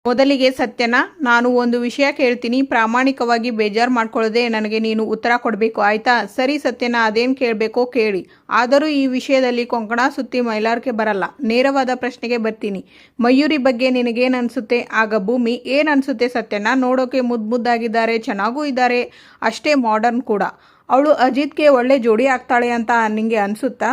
ಮೊದಲಿಗೆ ಸತ್ಯನ, ನಾನು ಒಂದು ವಿಷಯ ಕೇಳ್ತೀನಿ, ಪ್ರಾಮಾಣಿಕವಾಗಿ ಬೇಜಾರು ಮಾಡ್ಕೊಳ್ಳದೆ ನನಗೆ ನೀನು ಉತ್ತರ ಕೊಡಬೇಕು, ಆಯ್ತಾ? ಸರಿ ಸತ್ಯನ, ಅದೇನು ಕೇಳಬೇಕೋ ಕೇಳಿ. ಆದರೂ ಈ ವಿಷಯದಲ್ಲಿ ಕೊಂಕಣ ಸುತ್ತಿ ಮೈಲಾರಕ್ಕೆ ಬರಲ್ಲ, ನೇರವಾದ ಪ್ರಶ್ನೆಗೆ ಬರ್ತೀನಿ. ಮಯೂರಿ ಬಗ್ಗೆ ನಿನಗೇನು ಅನಿಸುತ್ತೆ? ಆಗ ಭೂಮಿ, ಏನು ಅನಿಸುತ್ತೆ ಸತ್ಯನ? ನೋಡೋಕೆ ಮುದ್ದಾಗಿದ್ದಾರೆ, ಚೆನ್ನಾಗೂ ಇದ್ದಾರೆ, ಅಷ್ಟೇ ಮಾಡರ್ನ್ ಕೂಡ. ಅವಳು ಅಜಿತ್ಗೆ ಒಳ್ಳೆ ಜೋಡಿ ಆಗ್ತಾಳೆ ಅಂತ ನಿಮಗೆ ಅನಿಸುತ್ತಾ?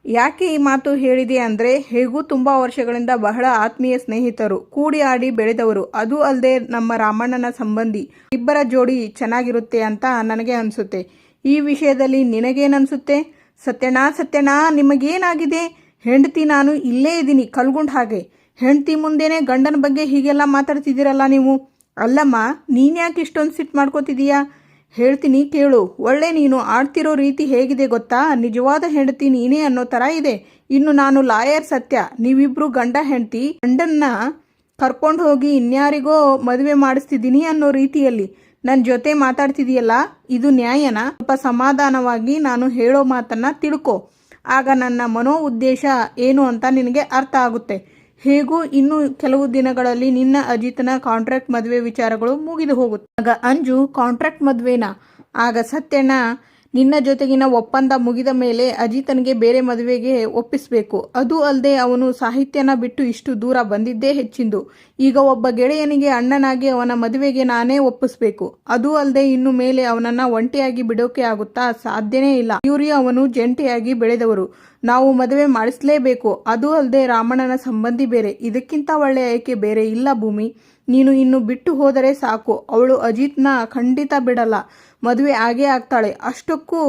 ಯಾಕೆ ಈ ಮಾತು ಹೇಳಿದೆ ಅಂದರೆ, ಹೇಗೂ ತುಂಬ ವರ್ಷಗಳಿಂದ ಬಹಳ ಆತ್ಮೀಯ ಸ್ನೇಹಿತರು, ಕೂಡಿ ಆಡಿ ಬೆಳೆದವರು, ಅದು ಅಲ್ಲದೆ ನಮ್ಮ ರಾಮಣ್ಣನ ಸಂಬಂಧಿ, ಇಬ್ಬರ ಜೋಡಿ ಚೆನ್ನಾಗಿರುತ್ತೆ ಅಂತ ನನಗೆ ಅನಿಸುತ್ತೆ. ಈ ವಿಷಯದಲ್ಲಿ ನಿನಗೇನನ್ಸುತ್ತೆ? ಸತ್ಯನಾ ನಿಮಗೇನಾಗಿದೆ? ಹೆಂಡತಿ ನಾನು ಇಲ್ಲೇ ಇದ್ದೀನಿ ಕಲ್ಗುಂಡ್ ಹಾಗೆ, ಹೆಂಡತಿ ಮುಂದೆನೇ ಗಂಡನ ಬಗ್ಗೆ ಹೀಗೆಲ್ಲ ಮಾತಾಡ್ತಿದ್ದೀರಲ್ಲ ನೀವು. ಅಲ್ಲಮ್ಮ, ನೀನ್ಯಾಕೆ ಇಷ್ಟೊಂದು ಸಿಟ್ಟು ಮಾಡ್ಕೋತಿದೀಯಾ? ಹೇಳ್ತೀನಿ ಕೇಳು. ಒಳ್ಳೆ ನೀನು ಆಡ್ತಿರೋ ರೀತಿ ಹೇಗಿದೆ ಗೊತ್ತಾ? ನಿಜವಾದ ಹೆಂಡತಿ ನೀನೇ ಅನ್ನೋ ಥರ ಇದೆ. ಇನ್ನು ನಾನು ಲಾಯರ್ ಸತ್ಯ, ನೀವಿಬ್ರು ಗಂಡ ಹೆಂಡತಿ, ಗಂಡನ್ನ ಕರ್ಕೊಂಡು ಹೋಗಿ ಇನ್ಯಾರಿಗೋ ಮದುವೆ ಮಾಡಿಸ್ತಿದ್ದೀನಿ ಅನ್ನೋ ರೀತಿಯಲ್ಲಿ ನನ್ನ ಜೊತೆ ಮಾತಾಡ್ತಿದೀಯಲ್ಲ, ಇದು ನ್ಯಾಯನಾ? ಸ್ವಲ್ಪ ಸಮಾಧಾನವಾಗಿ ನಾನು ಹೇಳೋ ಮಾತನ್ನ ತಿಳ್ಕೊ, ಆಗ ನನ್ನ ಮನೋ ಉದ್ದೇಶ ಏನು ಅಂತ ನಿನಗೆ ಅರ್ಥ ಆಗುತ್ತೆ. ಹೇಗೂ ಇನ್ನು ಕೆಲವು ದಿನಗಳಲ್ಲಿ ನಿನ್ನ ಅಜಿತನ ಕಾಂಟ್ರಾಕ್ಟ್ ಮದುವೆ ವಿಚಾರಗಳು ಮುಗಿದು ಹೋಗುತ್ತೆ. ಆಗ ಅಂಜು, ಕಾಂಟ್ರಾಕ್ಟ್ ಮದುವೆನಾ? ಆಗ ಸತ್ಯಣ್ಣ, ನಿನ್ನ ಜೊತೆಗಿನ ಒಪ್ಪಂದ ಮುಗಿದ ಮೇಲೆ ಅಜಿತನಿಗೆ ಬೇರೆ ಮದುವೆಗೆ ಒಪ್ಪಿಸಬೇಕು. ಅದು ಅಲ್ಲದೆ ಅವನು ಸಾಹಿತ್ಯನ ಬಿಟ್ಟು ಇಷ್ಟು ದೂರ ಬಂದಿದ್ದೇ ಹೆಚ್ಚಿಂದು. ಈಗ ಒಬ್ಬ ಗೆಳೆಯನಿಗೆ ಅಣ್ಣನಾಗಿ ಅವನ ಮದುವೆಗೆ ನಾನೇ ಒಪ್ಪಿಸ್ಬೇಕು. ಅದು ಅಲ್ಲದೆ ಇನ್ನು ಮೇಲೆ ಅವನನ್ನ ಒಂಟಿಯಾಗಿ ಬಿಡೋಕೆ ಆಗುತ್ತಾ? ಸಾಧ್ಯನೇ ಇಲ್ಲ. ಇವ್ರಿ ಅವನು ಜಂಟಿಯಾಗಿ ಬೆಳೆದವರು, ನಾವು ಮದುವೆ ಮಾಡಿಸ್ಲೇಬೇಕು. ಅದು ಅಲ್ಲದೆ ರಾಮಣ್ಣನ ಸಂಬಂಧಿ ಬೇರೆ, ಇದಕ್ಕಿಂತ ಒಳ್ಳೆಯ ಆಯ್ಕೆ ಬೇರೆ ಇಲ್ಲ ಭೂಮಿ. ನೀನು ಇನ್ನು ಬಿಟ್ಟು ಹೋದರೆ ಸಾಕು. ಅವಳು ಅಜಿತ್ನ ಖಂಡಿತ ಬಿಡಲ್ಲ, ಮದುವೆ ಆಗೇ ಆಗ್ತಾಳೆ. ಅಷ್ಟಕ್ಕೂ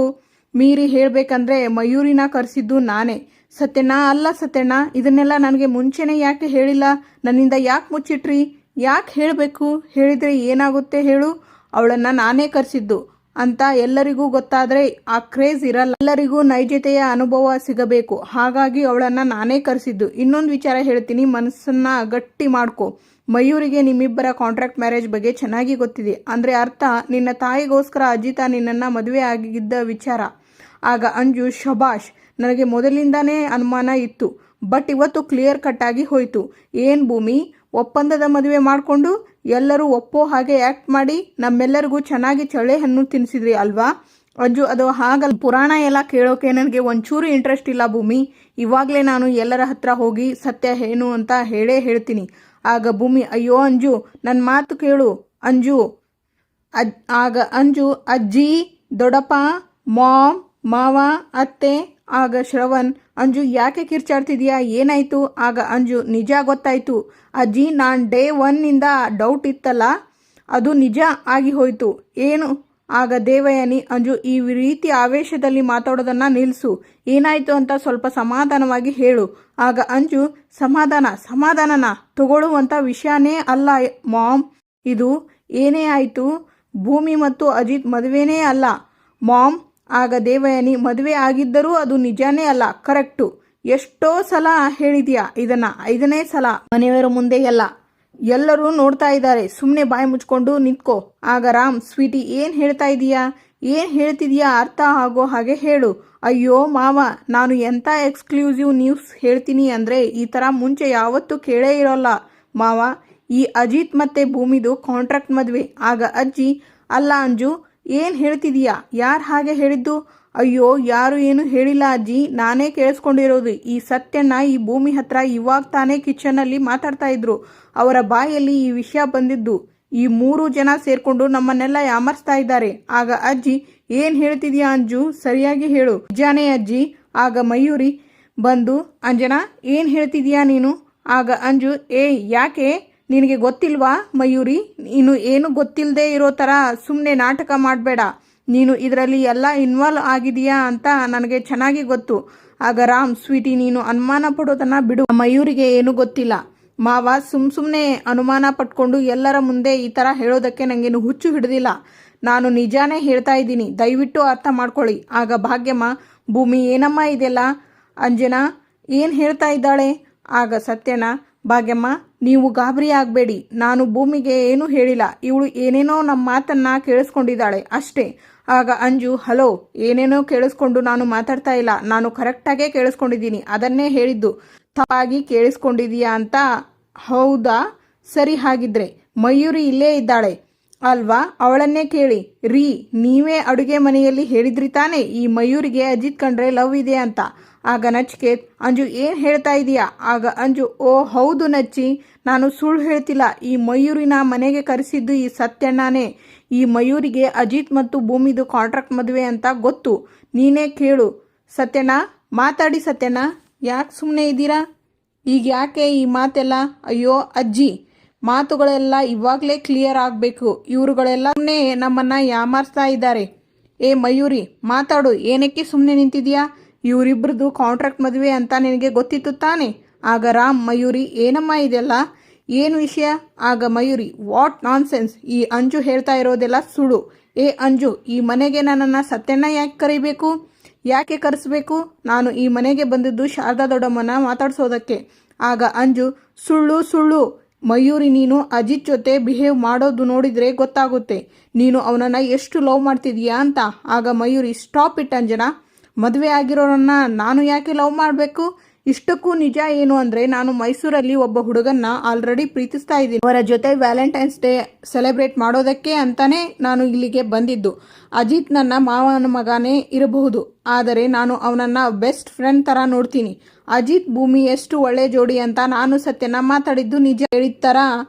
ಮೀರಿ ಹೇಳಬೇಕಂದ್ರೆ ಮಯೂರಿನ ಕರೆಸಿದ್ದು ನಾನೇ. ಸತ್ಯನಾ? ಅಲ್ಲ ಸತ್ಯಣ್ಣ, ಇದನ್ನೆಲ್ಲ ನನಗೆ ಮುಂಚೆನೇ ಯಾಕೆ ಹೇಳಿಲ್ಲ? ನನ್ನಿಂದ ಯಾಕೆ ಮುಚ್ಚಿಟ್ರಿ? ಯಾಕೆ ಹೇಳಬೇಕು? ಹೇಳಿದರೆ ಏನಾಗುತ್ತೆ ಹೇಳು? ಅವಳನ್ನು ನಾನೇ ಕರೆಸಿದ್ದು ಅಂತ ಎಲ್ಲರಿಗೂ ಗೊತ್ತಾದರೆ ಆ ಕ್ರೇಜ್ ಇರಲ್ಲ. ಎಲ್ಲರಿಗೂ ನೈಜತೆಯ ಅನುಭವ ಸಿಗಬೇಕು, ಹಾಗಾಗಿ ಅವಳನ್ನು ನಾನೇ ಕರೆಸಿದ್ದು. ಇನ್ನೊಂದು ವಿಚಾರ ಹೇಳ್ತೀನಿ, ಮನಸ್ಸನ್ನ ಗಟ್ಟಿ ಮಾಡ್ಕೊ. ಮಯೂರಿಗೆ ನಿಮ್ಮಿಬ್ಬರ ಕಾಂಟ್ರಾಕ್ಟ್ ಮ್ಯಾರೇಜ್ ಬಗ್ಗೆ ಚೆನ್ನಾಗಿ ಗೊತ್ತಿದೆ. ಅಂದರೆ ಅರ್ಥ, ನಿನ್ನ ತಾಯಿಗೋಸ್ಕರ ಅಜಿತ ನಿನ್ನನ್ನು ಮದುವೆ ಆಗಿದ್ದ ವಿಚಾರ. ಆಗ ಅಂಜು, ಶಬಾಷ್, ನನಗೆ ಮೊದಲಿಂದಾನೇ ಅನುಮಾನ ಇತ್ತು, ಬಟ್ ಇವತ್ತು ಕ್ಲಿಯರ್ ಕಟ್ ಆಗಿ ಹೋಯ್ತು. ಏನು ಭೂಮಿ, ಒಪ್ಪಂದದ ಮದುವೆ ಮಾಡಿಕೊಂಡು ಎಲ್ಲರೂ ಒಪ್ಪೋ ಹಾಗೆ ಆ್ಯಕ್ಟ್ ಮಾಡಿ ನಮ್ಮೆಲ್ಲರಿಗೂ ಚೆನ್ನಾಗಿ ಚಳೆ ಹಣ್ಣು ತಿನ್ನಿಸಿದ್ರಿ ಅಲ್ವಾ? ಅಂಜು, ಅದು ಹಾಗಲ್ಲ. ಪುರಾಣ ಎಲ್ಲ ಕೇಳೋಕೆ ನನಗೆ ಒಂಚೂರು ಇಂಟ್ರೆಸ್ಟ್ ಇಲ್ಲ ಭೂಮಿ. ಇವಾಗಲೇ ನಾನು ಎಲ್ಲರ ಹತ್ರ ಹೋಗಿ ಸತ್ಯ ಏನು ಅಂತ ಹೇಳ್ತೀನಿ. ಆಗ ಭೂಮಿ, ಅಯ್ಯೋ ಅಂಜು, ನನ್ನ ಮಾತು ಕೇಳು ಅಂಜು. ಆಗ ಅಂಜು, ಅಜ್ಜಿ, ದೊಡ್ಡಪ್ಪ, ಮಾಮ್, ಮಾವ, ಅತ್ತೆ. ಆಗ ಶ್ರವಣ್, ಅಂಜು ಯಾಕೆ ಕಿರ್ಚಾಡ್ತಿದ್ಯಾ, ಏನಾಯ್ತು? ಆಗ ಅಂಜು, ನಿಜ ಗೊತ್ತಾಯ್ತು ಅಜ್ಜಿ, ನಾನು ಡೇ 1ನಿಂದ ಡೌಟ್ ಇತ್ತಲ್ಲ, ಅದು ನಿಜ ಆಗಿ ಹೋಯ್ತು. ಏನು? ಆಗ ದೇವಯಾನಿ, ಅಂಜು ಈ ರೀತಿ ಆವೇಶದಲ್ಲಿ ಮಾತಾಡೋದನ್ನ ನಿಲ್ಲಿಸು, ಏನಾಯ್ತು ಅಂತ ಸ್ವಲ್ಪ ಸಮಾಧಾನವಾಗಿ ಹೇಳು. ಆಗ ಅಂಜು, ಸಮಾಧಾನನ ತಗೊಳ್ಳುವಂಥ ವಿಷಯನೇ ಅಲ್ಲ ಮಾಮ್, ಇದು ಏನೇ ಆಯಿತು ಭೂಮಿ ಮತ್ತು ಅಜಿತ್ ಮದುವೆನೇ ಅಲ್ಲ ಮಾಮ್. ಆಗ ದೇವಯಾನಿ, ಮದುವೆ ಆಗಿದ್ದರೂ ಅದು ನಿಜಾನೇ ಅಲ್ಲ. ಕರೆಕ್ಟು, ಎಷ್ಟೋ ಸಲ ಹೇಳಿದ್ಯಾ ಇದನ್ನ, 5ನೇ ಸಲ. ಮನೆಯವರ ಮುಂದೆ ಎಲ್ಲರೂ ನೋಡ್ತಾ ಇದ್ದಾರೆ, ಸುಮ್ಮನೆ ಬಾಯಿ ಮುಚ್ಕೊಂಡು ನಿಂತ್ಕೋ. ಆಗ ರಾಮ್, ಸ್ವೀಟಿ ಏನು ಹೇಳ್ತಿದ್ಯಾ ಅರ್ಥ ಆಗೋ ಹಾಗೆ ಹೇಳು. ಅಯ್ಯೋ ಮಾವ, ನಾನು ಎಂಥ ಎಕ್ಸ್ಕ್ಲೂಸಿವ್ ನ್ಯೂಸ್ ಹೇಳ್ತೀನಿ ಅಂದರೆ ಈ ಥರ ಮುಂಚೆ ಯಾವತ್ತೂ ಕೇಳೇ ಇರೋಲ್ಲ ಮಾವ. ಈ ಅಜಿತ್ ಮತ್ತೆ ಭೂಮಿದು ಕಾಂಟ್ರಾಕ್ಟ್ ಮದುವೆ. ಆಗ ಅಜ್ಜಿ, ಅಲ್ಲ ಅಂಜು, ಏನು ಹೇಳ್ತಿದೀಯಾ? ಯಾರು ಹಾಗೆ ಹೇಳಿದ್ದು? ಅಯ್ಯೋ, ಯಾರು ಏನು ಹೇಳಿಲ್ಲ ಅಜ್ಜಿ, ನಾನೇ ಕೇಳಿಸ್ಕೊಂಡಿರೋದು. ಈ ಸತ್ಯಣ್ಣ ಈ ಭೂಮಿ ಹತ್ರ ಇವಾಗ ತಾನೇ ಕಿಚನಲ್ಲಿ ಮಾತಾಡ್ತಾ ಇದ್ರು, ಅವರ ಬಾಯಲ್ಲಿ ಈ ವಿಷಯ ಬಂದಿದ್ದು. ಈ 3 ಜನ ಸೇರ್ಕೊಂಡು ನಮ್ಮನ್ನೆಲ್ಲ ಯಾಮರ್ಸ್ತಾ ಇದ್ದಾರೆ. ಆಗ ಅಜ್ಜಿ, ಏನು ಹೇಳ್ತಿದ್ಯಾ ಅಂಜು, ಸರಿಯಾಗಿ ಹೇಳು. ನಿಜಾನೇ ಅಜ್ಜಿ. ಆಗ ಮಯೂರಿ ಬಂದು, ಅಂಜನಾ ಏನು ಹೇಳ್ತಿದ್ಯಾ ನೀನು? ಆಗ ಅಂಜು, ಯಾಕೆ ನಿನಗೆ ಗೊತ್ತಿಲ್ವಾ ಮಯೂರಿ? ನೀನು ಏನು ಗೊತ್ತಿಲ್ಲದೆ ಇರೋ ಥರ ಸುಮ್ಮನೆ ನಾಟಕ ಮಾಡಬೇಡ. ನೀನು ಇದರಲ್ಲಿ ಎಲ್ಲ ಇನ್ವಾಲ್ವ್ ಆಗಿದೆಯಾ ಅಂತ ನನಗೆ ಚೆನ್ನಾಗಿ ಗೊತ್ತು. ಆಗ ರಾಮ್, ಸ್ವೀಟಿ ನೀನು ಅನುಮಾನ ಪಡೋದನ್ನ ಬಿಡು, ಮಯೂರಿಗೆ ಏನು ಗೊತ್ತಿಲ್ಲ. ಮಾವ, ಸುಮ್ಮನೆ ಅನುಮಾನ ಪಟ್ಕೊಂಡು ಎಲ್ಲರ ಮುಂದೆ ಈ ಥರ ಹೇಳೋದಕ್ಕೆ ನನಗೇನು ಹುಚ್ಚು ಹಿಡಿದಿಲ್ಲ. ನಾನು ನಿಜಾನೇ ಹೇಳ್ತಾ ಇದ್ದೀನಿ, ದಯವಿಟ್ಟು ಅರ್ಥ ಮಾಡ್ಕೊಳ್ಳಿ. ಆಗ ಭಾಗ್ಯಮ್ಮ, ಭೂಮಿ ಏನಮ್ಮ ಇದೆಲ್ಲ? ಅಂಜನಾ ಏನು ಹೇಳ್ತಾ ಇದ್ದಾಳೆ? ಆಗ ಸತ್ಯನ, ಭಾಗ್ಯಮ್ಮ ನೀವು ಗಾಬರಿ ಆಗಬೇಡಿ, ನಾನು ಭೂಮಿಗೆ ಏನೂ ಹೇಳಿಲ್ಲ, ಇವಳು ಏನೇನೋ ನಮ್ಮ ಮಾತನ್ನ ಕೇಳಿಸ್ಕೊಂಡಿದ್ದಾಳೆ ಅಷ್ಟೇ. ಆಗ ಅಂಜು, ಹಲೋ, ಏನೇನೋ ಕೇಳಿಸ್ಕೊಂಡು ನಾನು ಮಾತಾಡ್ತಾ ಇಲ್ಲ, ನಾನು ಕರೆಕ್ಟಾಗೇ ಕೇಳಿಸ್ಕೊಂಡಿದ್ದೀನಿ, ಅದನ್ನೇ ಹೇಳಿದ್ದು. ತಪ್ಪಾಗಿ ಕೇಳಿಸ್ಕೊಂಡಿದೀಯಾ ಅಂತ? ಹೌದಾ, ಸರಿ, ಹಾಗಿದ್ರೆ ಮಯೂರಿ ಇಲ್ಲೇ ಇದ್ದಾಳೆ ಅಲ್ವಾ, ಅವಳನ್ನೇ ಕೇಳಿ. ರೀ, ನೀವೇ ಅಡುಗೆ ಮನೆಯಲ್ಲಿ ಹೇಳಿದ್ರಿ ತಾನೇ ಈ ಮಯೂರಿಗೆ ಅಜಿತ್ ಕಂಡ್ರೆ ಲವ್ ಇದೆ ಅಂತ. ಆಗ ನಚಿಕೇತ್, ಅಂಜು ಏನು ಹೇಳ್ತಾ ಇದೀಯಾ? ಆಗ ಅಂಜು, ಓ ಹೌದು ನಚ್ಚಿ, ನಾನು ಸುಳ್ಳು ಹೇಳ್ತಿಲ್ಲ. ಈ ಮಯೂರಿನ ಮನೆಗೆ ಕರೆಸಿದ್ದು ಈ ಸತ್ಯಣ್ಣನೇ. ಈ ಮಯೂರಿಗೆ ಅಜಿತ್ ಮತ್ತು ಭೂಮಿದು ಕಾಂಟ್ರಾಕ್ಟ್ ಮದುವೆ ಅಂತ ಗೊತ್ತು. ನೀನೇ ಕೇಳು ಸತ್ಯಣ್ಣ, ಮಾತಾಡಿ ಸತ್ಯಣ್ಣ. ಯಾಕೆ ಸುಮ್ಮನೆ ಇದ್ದೀರಾ? ಈಗ ಯಾಕೆ ಈ ಮಾತೆಲ್ಲ? ಅಯ್ಯೋ ಅಜ್ಜಿ, ಮಾತುಗಳೆಲ್ಲ ಇವಾಗಲೇ ಕ್ಲಿಯರ್ ಆಗಬೇಕು. ಇವರುಗಳೆಲ್ಲ ಸುಮ್ಮನೆ ನಮ್ಮನ್ನು ಯಾಮಾರಿಸ್ತಾ ಇದ್ದಾರೆ. ಏ ಮಯೂರಿ, ಮಾತಾಡು, ಏನಕ್ಕೆ ಸುಮ್ಮನೆ ನಿಂತಿದ್ಯಾ? ಇವರಿಬ್ರದ್ದು ಕಾಂಟ್ರಾಕ್ಟ್ ಮದುವೆ ಅಂತ ನಿನಗೆ ಗೊತ್ತಿತ್ತು ತಾನೆ? ಆಗ ರಾಮ್, ಮಯೂರಿ ಏನಮ್ಮ ಇದೆಲ್ಲ, ಏನು ವಿಷಯ? ಆಗ ಮಯೂರಿ, ವಾಟ್ ನಾನ್ಸೆನ್ಸ್, ಈ ಅಂಜು ಹೇಳ್ತಾ ಇರೋದೆಲ್ಲ ಸುಳ್ಳು. ಏ ಅಂಜು, ಈ ಮನೆಗೆ ನನ್ನನ್ನು ಸತ್ಯಣ್ಣ ಯಾಕೆ ಕರಿಬೇಕು? ಯಾಕೆ ಕರೆಸ್ಬೇಕು? ನಾನು ಈ ಮನೆಗೆ ಬಂದಿದ್ದು ಶಾರದಾ ದೊಡ್ಡಮ್ಮನ ಮಾತಾಡ್ಸೋದಕ್ಕೆ. ಆಗ ಅಂಜು, ಸುಳ್ಳು ಸುಳ್ಳು ಮಯೂರಿ, ನೀನು ಅಜಿತ್ ಜೊತೆ ಬಿಹೇವ್ ಮಾಡೋದು ನೋಡಿದರೆ ಗೊತ್ತಾಗುತ್ತೆ ನೀನು ಅವನನ್ನು ಎಷ್ಟು ಲವ್ ಮಾಡ್ತಿದೀಯಾ ಅಂತ. ಆಗ ಮಯೂರಿ, ಸ್ಟಾಪ್ ಇಟ್ ಅಂಜನಾ, ಮದುವೆ ಆಗಿರೋರನ್ನ ನಾನು ಯಾಕೆ ಲವ್ ಮಾಡಬೇಕು? ಇಷ್ಟಕ್ಕೂ ನಿಜ ಏನು ಅಂದರೆ, ನಾನು ಮೈಸೂರಲ್ಲಿ ಒಬ್ಬ ಹುಡುಗನ್ನ ಆಲ್ರೆಡಿ ಪ್ರೀತಿಸ್ತಾ ಇದ್ದೀನಿ. ಅವರ ಜೊತೆ ವ್ಯಾಲೆಂಟೈನ್ಸ್ ಡೇ ಸೆಲೆಬ್ರೇಟ್ ಮಾಡೋದಕ್ಕೆ ಅಂತಾನೆ ನಾನು ಇಲ್ಲಿಗೆ ಬಂದಿದ್ದು. ಅಜಿತ್ ನನ್ನ ಮಾವನ ಮಗನೇ ಇರಬಹುದು, ಆದರೆ ನಾನು ಅವನನ್ನ ಬೆಸ್ಟ್ ಫ್ರೆಂಡ್ ಥರ ನೋಡ್ತೀನಿ. ಅಜಿತ್ ಭೂಮಿ ಎಷ್ಟು ಒಳ್ಳೆ ಜೋಡಿ ಅಂತ ನಾನು ಸತ್ಯನ ಮಾತಾಡಿದ್ದು ನಿಜ. ಹೇಳಿದ ಥರ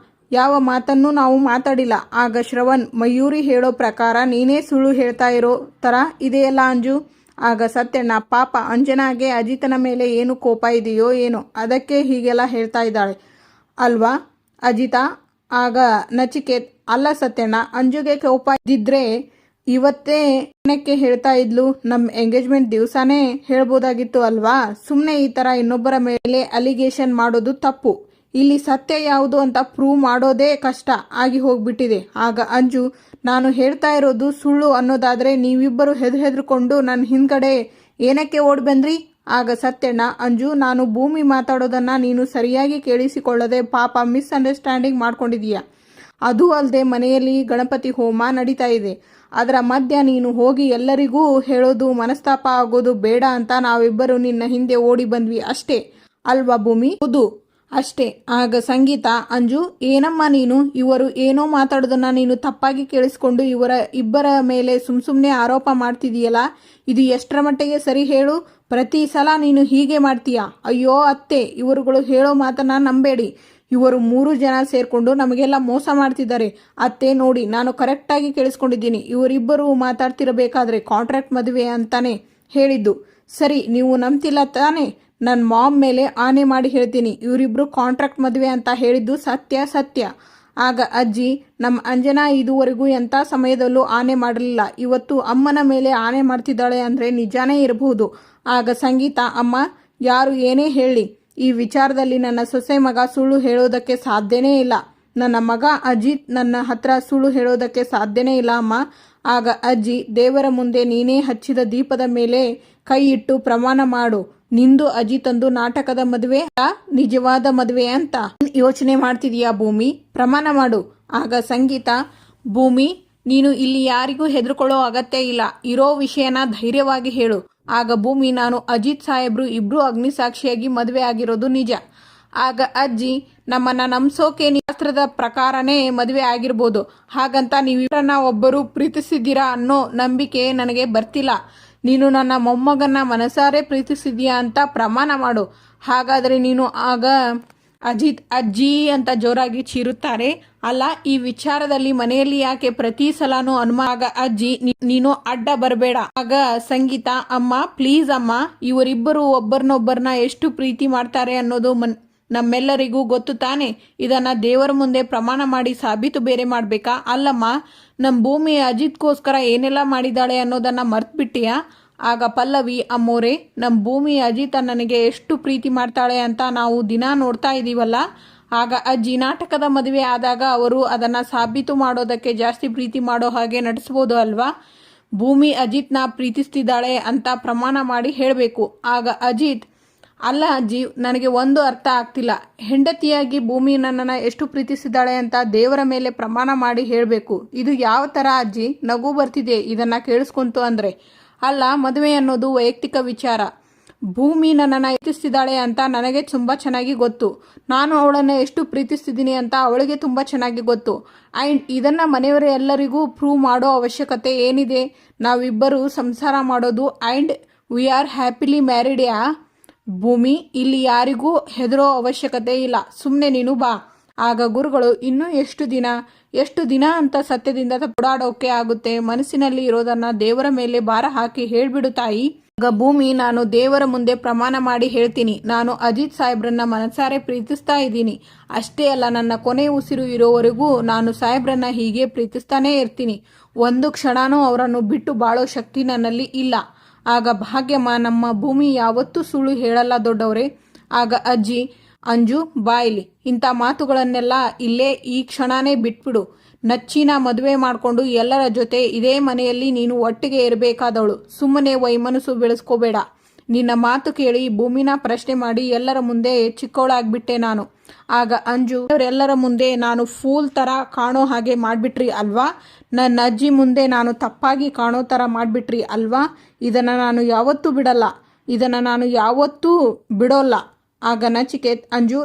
ಯಾವ ಮಾತನ್ನು ನಾವು ಮಾತಾಡಿಲ್ಲ. ಆಗ ಶ್ರವಣ್, ಮಯೂರಿ ಹೇಳೋ ಪ್ರಕಾರ ನೀನೇ ಸುಳ್ಳು ಹೇಳ್ತಾ ಇರೋ ಥರ ಇದೆಯಲ್ಲ ಅಂಜು. ಆಗ ಸತ್ಯಣ್ಣ, ಪಾಪ ಅಂಜನಾಗೆ ಅಜಿತನ ಮೇಲೆ ಏನು ಕೋಪ ಇದೆಯೋ ಏನೋ, ಅದಕ್ಕೆ ಹೀಗೆಲ್ಲ ಹೇಳ್ತಾ ಇದ್ದಾಳೆ ಅಲ್ವಾ ಅಜಿತ. ಆಗ ನಚಿಕೇತ್, ಅಲ್ಲ ಸತ್ಯಣ್ಣ, ಅಂಜುಗೆ ಕೋಪ ಇದ್ದಿದ್ರೆ ಇವತ್ತೇ ಏನಕ್ಕೆ ಹೇಳ್ತಾ ಇದ್ಲು? ನಮ್ಮ ಎಂಗೇಜ್ಮೆಂಟ್ ದಿವಸನೇ ಹೇಳ್ಬೋದಾಗಿತ್ತು ಅಲ್ವಾ? ಸುಮ್ಮನೆ ಈ ಥರ ಇನ್ನೊಬ್ಬರ ಮೇಲೆ ಅಲಿಗೇಷನ್ ಮಾಡೋದು ತಪ್ಪು. ಇಲ್ಲಿ ಸತ್ಯ ಯಾವುದು ಅಂತ ಪ್ರೂವ್ ಮಾಡೋದೇ ಕಷ್ಟ ಆಗಿ ಹೋಗ್ಬಿಟ್ಟಿದೆ. ಆಗ ಅಂಜು, ನಾನು ಹೇಳ್ತಾ ಇರೋದು ಸುಳ್ಳು ಅನ್ನೋದಾದರೆ ನೀವಿಬ್ಬರು ಹೆದರ್ಕೊಂಡು ನನ್ನ ಹಿಂದ್ಗಡೆ ಏನಕ್ಕೆ ಓಡಿ ಬಂದ್ರಿ? ಆಗ ಸತ್ಯಣ್ಣ, ಅಂಜು, ನಾನು ಭೂಮಿ ಮಾತಾಡೋದನ್ನು ನೀನು ಸರಿಯಾಗಿ ಕೇಳಿಸಿಕೊಳ್ಳದೆ ಪಾಪ ಮಿಸ್ಅಂಡರ್ಸ್ಟ್ಯಾಂಡಿಂಗ್ ಮಾಡ್ಕೊಂಡಿದೀಯ. ಅದೂ ಅಲ್ಲದೆ ಮನೆಯಲ್ಲಿ ಗಣಪತಿ ಹೋಮ ನಡೀತಾ ಇದೆ. ಅದರ ಮಧ್ಯ ನೀನು ಹೋಗಿ ಎಲ್ಲರಿಗೂ ಹೇಳೋದು ಮನಸ್ತಾಪ ಆಗೋದು ಬೇಡ ಅಂತ ನಾವಿಬ್ಬರು ನಿನ್ನ ಹಿಂದೆ ಓಡಿ ಬಂದ್ವಿ ಅಷ್ಟೇ ಅಲ್ವಾ ಭೂಮಿ? ಹೌದು ಅಷ್ಟೇ. ಆಗ ಸಂಗೀತ, ಅಂಜು, ಏನಮ್ಮ ನೀನು? ಇವರು ಏನೋ ಮಾತಾಡೋದನ್ನ ನೀನು ತಪ್ಪಾಗಿ ಕೇಳಿಸ್ಕೊಂಡು ಇಬ್ಬರ ಮೇಲೆ ಸುಮ್ಮನೆ ಆರೋಪ ಮಾಡ್ತಿದೀಯಲ್ಲ, ಇದು ಎಷ್ಟರ ಮಟ್ಟಿಗೆ ಸರಿ ಹೇಳು? ಪ್ರತಿ ಸಲ ನೀನು ಹೀಗೆ ಮಾಡ್ತೀಯಾ? ಅಯ್ಯೋ ಅತ್ತೆ, ಇವರುಗಳು ಹೇಳೋ ಮಾತನ್ನ ನಂಬೇಡಿ. ಇವರು 3 ಜನ ಸೇರ್ಕೊಂಡು ನಮಗೆಲ್ಲ ಮೋಸ ಮಾಡ್ತಿದ್ದಾರೆ. ಅತ್ತೆ ನೋಡಿ, ನಾನು ಕರೆಕ್ಟಾಗಿ ಕೇಳಿಸ್ಕೊಂಡಿದ್ದೀನಿ. ಇವರಿಬ್ಬರು ಮಾತಾಡ್ತಿರಬೇಕಾದ್ರೆ ಕಾಂಟ್ರಾಕ್ಟ್ ಮದುವೆ ಅಂತಾನೆ ಹೇಳಿದ್ದು. ಸರಿ, ನೀವು ನಂಬ್ತಿಲ್ಲ ತಾನೆ? ನನ್ನ ಮಾಮ್ ಮೇಲೆ ಆನೆ ಮಾಡಿ ಹೇಳ್ತೀನಿ, ಇವರಿಬ್ರು ಕಾಂಟ್ರಾಕ್ಟ್ ಮದುವೆ ಅಂತ ಹೇಳಿದ್ದು ಸತ್ಯ. ಆಗ ಅಜ್ಜಿ, ನಮ್ಮ ಅಂಜನಾ ಇದುವರೆಗೂ ಎಂಥ ಸಮಯದಲ್ಲೂ ಆನೆ ಮಾಡಲಿಲ್ಲ, ಇವತ್ತು ಅಮ್ಮನ ಮೇಲೆ ಆನೆ ಮಾಡ್ತಿದ್ದಾಳೆ ಅಂದರೆ ನಿಜಾನೇ ಇರಬಹುದು. ಆಗ ಸಂಗೀತ, ಅಮ್ಮ, ಯಾರು ಏನೇ ಹೇಳಿ ಈ ವಿಚಾರದಲ್ಲಿ ನನ್ನ ಸೊಸೆ ಮಗ ಸುಳ್ಳು ಹೇಳೋದಕ್ಕೆ ಸಾಧ್ಯನೇ ಇಲ್ಲ. ನನ್ನ ಮಗ ಅಜಿತ್ ನನ್ನ ಹತ್ರ ಸುಳ್ಳು ಹೇಳೋದಕ್ಕೆ ಸಾಧ್ಯನೇ ಇಲ್ಲ ಅಮ್ಮ. ಆಗ ಅಜ್ಜಿ, ದೇವರ ಮುಂದೆ ನೀನೇ ಹಚ್ಚಿದ ದೀಪದ ಮೇಲೆ ಕೈ ಇಟ್ಟು ಪ್ರಮಾಣ ಮಾಡು, ನಿಂದು ಅಜಿತಂದು ನಾಟಕದ ಮದುವೆ ನಿಜವಾದ ಮದುವೆ ಅಂತ ಯೋಚನೆ ಮಾಡ್ತಿದೀಯಾ ಭೂಮಿ? ಪ್ರಮಾಣ ಮಾಡು. ಆಗ ಸಂಗೀತ, ಭೂಮಿ, ನೀನು ಇಲ್ಲಿ ಯಾರಿಗೂ ಹೆದರ್ಕೊಳ್ಳೋ ಅಗತ್ಯ ಇಲ್ಲ, ಇರೋ ವಿಷಯನ ಧೈರ್ಯವಾಗಿ ಹೇಳು. ಆಗ ಭೂಮಿ, ನಾನು ಅಜಿತ್ ಸಾಹೇಬ್ರು ಇಬ್ರು ಅಗ್ನಿಸಾಕ್ಷಿಯಾಗಿ ಮದುವೆ ಆಗಿರೋದು ನಿಜ. ಆಗ ಅಜ್ಜಿ, ನಮ್ಮನ್ನ ನಂಬಿಸೋಕೆ ಶಾಸ್ತ್ರದ ಪ್ರಕಾರನೇ ಮದುವೆ ಆಗಿರ್ಬೋದು, ಹಾಗಂತ ನೀವಿಬ್ಬರನ್ನ ಒಬ್ಬರು ಪ್ರೀತಿಸಿದ್ದೀರಾ ಅನ್ನೋ ನಂಬಿಕೆ ನನಗೆ ಬರ್ತಿಲ್ಲ. ನೀನು ನನ್ನ ಮೊಮ್ಮಗನ್ನ ಮನಸಾರೆ ಪ್ರೀತಿಸಿದೀಯಾ ಅಂತ ಪ್ರಮಾಣ ಮಾಡು. ಹಾಗಾದರೆ ನೀನು ಆಗ ಅಜಿತ್ ಅಜ್ಜಿ ಅಂತ ಜೋರಾಗಿ ಚೀರುತ್ತಾರೆ. ಅಲ್ಲ, ಈ ವಿಚಾರದಲ್ಲಿ ಮನೆಯಲ್ಲಿ ಯಾಕೆ ಪ್ರತಿ ಸಲನೂ ಅನುಮಾನ? ಆಗ ಅಜ್ಜಿ, ನೀನು ಅಡ್ಡ ಬರಬೇಡ. ಆಗ ಸಂಗೀತ, ಅಮ್ಮ ಪ್ಲೀಸ್ ಅಮ್ಮ, ಇವರಿಬ್ಬರು ಒಬ್ಬರನ್ನೊಬ್ಬರನ್ನ ಎಷ್ಟು ಪ್ರೀತಿ ಮಾಡ್ತಾರೆ ಅನ್ನೋದು ನಮ್ಮೆಲ್ಲರಿಗೂ ಗೊತ್ತು ತಾನೆ. ಇದನ್ನ ದೇವರ ಮುಂದೆ ಪ್ರಮಾಣ ಮಾಡಿ ಸಾಬೀತು ಬೇರೆ ಮಾಡಬೇಕಾ? ಅಲ್ಲಮ್ಮ, ನಮ್ಮ ಭೂಮಿ ಅಜಿತ್ಗೋಸ್ಕರ ಏನೆಲ್ಲ ಮಾಡಿದ್ದಾಳೆ ಅನ್ನೋದನ್ನ ಮರ್ತ್ಬಿಟ್ಟಿಯಾ? ಆಗ ಪಲ್ಲವಿ, ಅಮ್ಮೋರೆ, ನಮ್ಮ ಭೂಮಿ ಅಜಿತ ನನಗೆ ಎಷ್ಟು ಪ್ರೀತಿ ಮಾಡ್ತಾಳೆ ಅಂತ ನಾವು ದಿನ ನೋಡ್ತಾ ಇದ್ದೀವಲ್ಲ. ಆಗ ಅಜ್ಜಿ, ನಾಟಕದ ಮದುವೆ ಆದಾಗ ಅವರು ಅದನ್ನು ಸಾಬೀತು ಮಾಡೋದಕ್ಕೆ ಜಾಸ್ತಿ ಪ್ರೀತಿ ಮಾಡೋ ಹಾಗೆ ನಟಿಸ್ಬೋದು ಅಲ್ವಾ? ಭೂಮಿ ಅಜಿತ್ನ ಪ್ರೀತಿಸ್ತಿದ್ದಾಳೆ ಅಂತ ಪ್ರಮಾಣ ಮಾಡಿ ಹೇಳಬೇಕು. ಆಗ ಅಜಿತ್, ಅಲ್ಲ ಅಜ್ಜಿ, ನನಗೆ ಒಂದು ಅರ್ಥ ಆಗ್ತಿಲ್ಲ. ಹೆಂಡತಿಯಾಗಿ ಭೂಮಿ ನನ್ನನ್ನು ಎಷ್ಟು ಪ್ರೀತಿಸಿದ್ದಾಳೆ ಅಂತ ದೇವರ ಮೇಲೆ ಪ್ರಮಾಣ ಮಾಡಿ ಹೇಳಬೇಕು. ಇದು ಯಾವ ಥರ ಅಜ್ಜಿ? ನಗು ಬರ್ತಿದೆ ಇದನ್ನು ಕೇಳಿಸ್ಕೊಂತು ಅಂದರೆ. ಅಲ್ಲ, ಮದುವೆ ಅನ್ನೋದು ವೈಯಕ್ತಿಕ ವಿಚಾರ. ಭೂಮಿ ನನ್ನನ್ನು ಪ್ರೀತಿಸ್ತಿದ್ದಾಳೆ ಅಂತ ನನಗೆ ತುಂಬ ಚೆನ್ನಾಗಿ ಗೊತ್ತು. ನಾನು ಅವಳನ್ನು ಎಷ್ಟು ಪ್ರೀತಿಸ್ತಿದ್ದೀನಿ ಅಂತ ಅವಳಿಗೆ ತುಂಬ ಚೆನ್ನಾಗಿ ಗೊತ್ತು. ಆ್ಯಂಡ್ ಇದನ್ನು ಮನೆಯವರ ಎಲ್ಲರಿಗೂ ಪ್ರೂವ್ ಮಾಡೋ ಅವಶ್ಯಕತೆ ಏನಿದೆ? ನಾವಿಬ್ಬರು ಸಂಸಾರ ಮಾಡೋದು and we are happily married. ಭೂಮಿ, ಇಲ್ಲಿ ಯಾರಿಗೂ ಹೆದರೋ ಅವಶ್ಯಕತೆ ಇಲ್ಲ, ಸುಮ್ಮನೆ ನೀನು ಬಾ. ಆಗ ಗುರುಗಳು, ಇನ್ನೂ ಎಷ್ಟು ದಿನ ಅಂತ ಸತ್ಯದಿಂದ ಓಡಾಡೋಕೆ ಆಗುತ್ತೆ? ಮನಸ್ಸಿನಲ್ಲಿ ಇರೋದನ್ನ ದೇವರ ಮೇಲೆ ಭಾರ ಹಾಕಿ ಹೇಳ್ಬಿಡು ತಾಯಿ. ಆಗ ಭೂಮಿ, ನಾನು ದೇವರ ಮುಂದೆ ಪ್ರಮಾಣ ಮಾಡಿ ಹೇಳ್ತೀನಿ, ನಾನು ಅಜಿತ್ ಸಾಹೇಬ್ರನ್ನ ಮನಸಾರೆ ಪ್ರೀತಿಸ್ತಾ ಇದ್ದೀನಿ. ಅಷ್ಟೇ ಅಲ್ಲ, ನನ್ನ ಕೊನೆ ಉಸಿರು ಇರೋವರೆಗೂ ನಾನು ಸಾಹೇಬ್ರನ್ನ ಹೀಗೆ ಪ್ರೀತಿಸ್ತಾನೇ ಇರ್ತೀನಿ. ಒಂದು ಕ್ಷಣನೂ ಅವರನ್ನು ಬಿಟ್ಟು ಬಾಳೋ ಶಕ್ತಿ ನನ್ನಲ್ಲಿ ಇಲ್ಲ. ಆಗ ಭಾಗ್ಯಮ್ಮ, ನಮ್ಮ ಭೂಮಿ ಯಾವತ್ತೂ ಸುಳ್ಳು ಹೇಳಲ್ಲ ದೊಡ್ಡವರೇ. ಆಗ ಅಜ್ಜಿ, ಅಂಜು ಬಾಯ್ಲಿ, ಇಂಥ ಮಾತುಗಳನ್ನೆಲ್ಲ ಇಲ್ಲೇ ಈ ಕ್ಷಣನೇ ಬಿಟ್ಬಿಡು. ನಚ್ಚಿನ ಮದುವೆ ಮಾಡಿಕೊಂಡು ಎಲ್ಲರ ಜೊತೆ ಇದೇ ಮನೆಯಲ್ಲಿ ನೀನು ಒಟ್ಟಿಗೆ ಇರಬೇಕಾದವಳು. ಸುಮ್ಮನೆ ವೈಮನಸ್ಸು ಬೆಳೆಸ್ಕೋಬೇಡ. ನಿನ್ನ ಮಾತು ಕೇಳಿ ಭೂಮಿನ ಪ್ರಶ್ನೆ ಮಾಡಿ ಎಲ್ಲರ ಮುಂದೆ ಚಿಕ್ಕವಳಾಗ್ಬಿಟ್ಟೆ ನಾನು. ಆಗ ಅಂಜು, ಅವರೆಲ್ಲರ ಮುಂದೆ ನಾನು ಫೂಲ್ ಥರ ಕಾಣೋ ಹಾಗೆ ಮಾಡಿಬಿಟ್ರಿ ಅಲ್ವಾ? ನನ್ನ ಅಜ್ಜಿ ಮುಂದೆ ನಾನು ತಪ್ಪಾಗಿ ಕಾಣೋ ಥರ ಮಾಡಿಬಿಟ್ರಿ ಅಲ್ವಾ? ಇದನ್ನು ನಾನು ಯಾವತ್ತೂ ಬಿಡೋಲ್ಲ. ಆಗ ನಚಿಕೇತ್, ಅಂಜು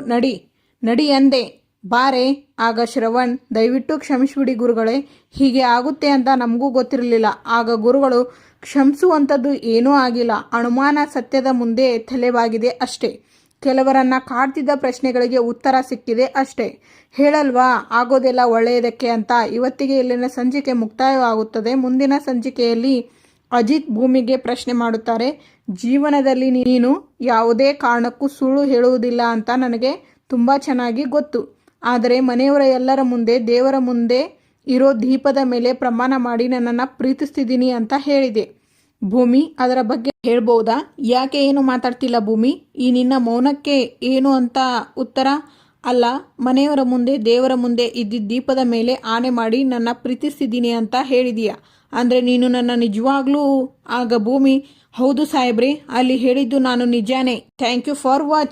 ನಡಿ ಅಂದೆ, ಬಾರೆ. ಆಗ ಶ್ರವಣ್, ದಯವಿಟ್ಟು ಕ್ಷಮಿಸ್ಬಿಡಿ ಗುರುಗಳೇ, ಹೀಗೆ ಆಗುತ್ತೆ ಅಂತ ನಮಗೂ ಗೊತ್ತಿರಲಿಲ್ಲ. ಆಗ ಗುರುಗಳು, ಕ್ಷಮಿಸುವಂಥದ್ದು ಏನೂ ಆಗಿಲ್ಲ, ಅನುಮಾನ ಸತ್ಯದ ಮುಂದೆ ತಲೆಬಾಗಿದೆ ಅಷ್ಟೇ. ಕೆಲವರನ್ನ ಕಾಡ್ತಿದ್ದ ಪ್ರಶ್ನೆಗಳಿಗೆ ಉತ್ತರ ಸಿಕ್ಕಿದೆ ಅಷ್ಟೇ. ಹೇಳಲ್ವಾ ಆಗೋದೆಲ್ಲ ಒಳ್ಳೆಯದಕ್ಕೆ ಅಂತ. ಇವತ್ತಿಗೆ ಇಲ್ಲಿನ ಸಂಚಿಕೆ ಮುಕ್ತಾಯವಾಗುತ್ತದೆ. ಮುಂದಿನ ಸಂಚಿಕೆಯಲ್ಲಿ ಅಜಿತ್ ಭೂಮಿಗೆ ಪ್ರಶ್ನೆ ಮಾಡುತ್ತಾರೆ, ಜೀವನದಲ್ಲಿ ನೀನು ಯಾವುದೇ ಕಾರಣಕ್ಕೂ ಸುಳ್ಳು ಹೇಳುವುದಿಲ್ಲ ಅಂತ ನನಗೆ ತುಂಬ ಚೆನ್ನಾಗಿ ಗೊತ್ತು. ಆದರೆ ಮನೆಯವರ ಎಲ್ಲರ ಮುಂದೆ, ದೇವರ ಮುಂದೆ ಇರೋ ದೀಪದ ಮೇಲೆ ಪ್ರಮಾಣ ಮಾಡಿ ನನ್ನನ್ನು ಪ್ರೀತಿಸ್ತಿದ್ದೀನಿ ಅಂತ ಹೇಳಿದೆ. ಭೂಮಿ, ಅದರ ಬಗ್ಗೆ ಹೇಳ್ಬೋದಾ? ಯಾಕೆ ಏನು ಮಾತಾಡ್ತಿಲ್ಲ ಭೂಮಿ? ಈ ನಿನ್ನ ಮೌನಕ್ಕೆ ಏನು ಅಂತ ಉತ್ತರ? ಅಲ್ಲ, ಮನೆಯವರ ಮುಂದೆ, ದೇವರ ಮುಂದೆ ಇದ್ದಿದ್ದ ದೀಪದ ಮೇಲೆ ಆಣೆ ಮಾಡಿ ನನ್ನ ಪ್ರೀತಿಸ್ತಿದ್ದೀನಿ ಅಂತ ಹೇಳಿದೀಯ ಅಂದರೆ ನೀನು ನನ್ನ ನಿಜವಾಗ್ಲೂ? ಆಗ ಭೂಮಿ, ಹೌದು ಸಾಹೇಬ್ರೆ, ಅಲ್ಲಿ ಹೇಳಿದ್ದು ನಾನು ನಿಜಾನೇ. Thank you for watch.